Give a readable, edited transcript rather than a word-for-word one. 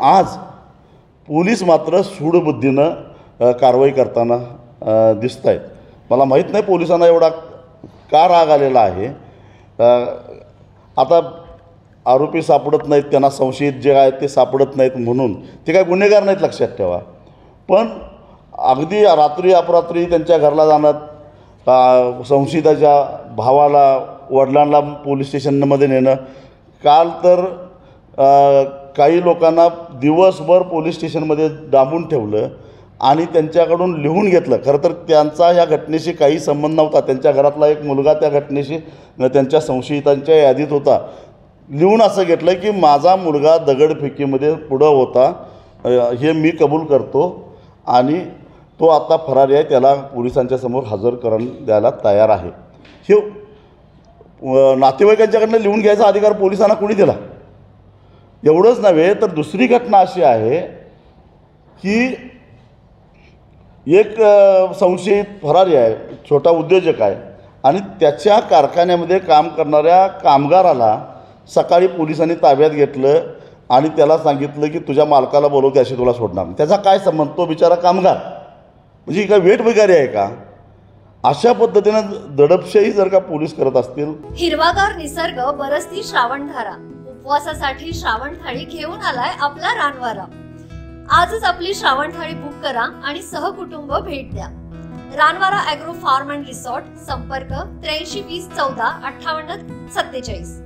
आज पोलीस मात्र सूडबुद्धीनं कारवाई करताना दिसत आहेत। मला माहीत नाही पोलिसांना एवढा का राग आलेला आहे। आता आरोपी सापडत नाहीत, त्यांना संशयित जे आहेत ते सापडत नाहीत म्हणून ते काय गुन्हेगार नाहीत, लक्षात ठेवा। पण अगदी रात्री अपरात्री त्यांच्या घरला जाणं, संशयिताच्या भावाला वडिलांना पोलीस स्टेशनमध्ये नेणं, काल तर काही लोकांना दिवसभर पोलीस स्टेशनमध्ये डांबून ठेवलं आणि त्यांच्याकडून लिहून घेतलं। खरं तर त्यांचा या घटनेशी काही संबंध नव्हता। त्यांच्या घरातला एक मुलगा त्या घटनेशी त्यांच्या संशयितांच्या यादीत होता। लिहून असं घेतलं की माझा मुलगा दगडफेकीमध्ये पुढं होता, हे मी कबूल करतो आणि तो आता फरारी आहे, त्याला पोलिसांच्या समोर हजर करून द्यायला तयार आहे। हे नातेवाईकांच्याकडनं लिहून घ्यायचा अधिकार पोलिसांना कोणी दिला? एवढंच नव्हे तर दुसरी घटना अशी आहे की एक संशयित फरारी आहे, छोटा उद्योजक आहे आणि त्याच्या कारखान्यामध्ये काम करणाऱ्या कामगाराला सकाळी पोलिसांनी ताब्यात घेतलं आणि त्याला सांगितलं की तुझ्या मालकाला बोलव, त्याशी तुला सोडणार नाही। त्याचा काय संबंध? तो बिचारा कामगार, म्हणजे काय वेट भिकारी आहे का? अशा पद्धतीनं दडपशाही जर का पोलीस करत असतील। हिरवागार निसर्ग, बरसती श्रावणधारा, उपवासासाठी श्रावण थाळी घेऊन आलाय आपला रानवारा। आजच आपली श्रावण थाळी बुक करा आणि सहकुटुंब भेट द्या। Ranwara agro form and resort, संपर्क 83 20 14 58 47।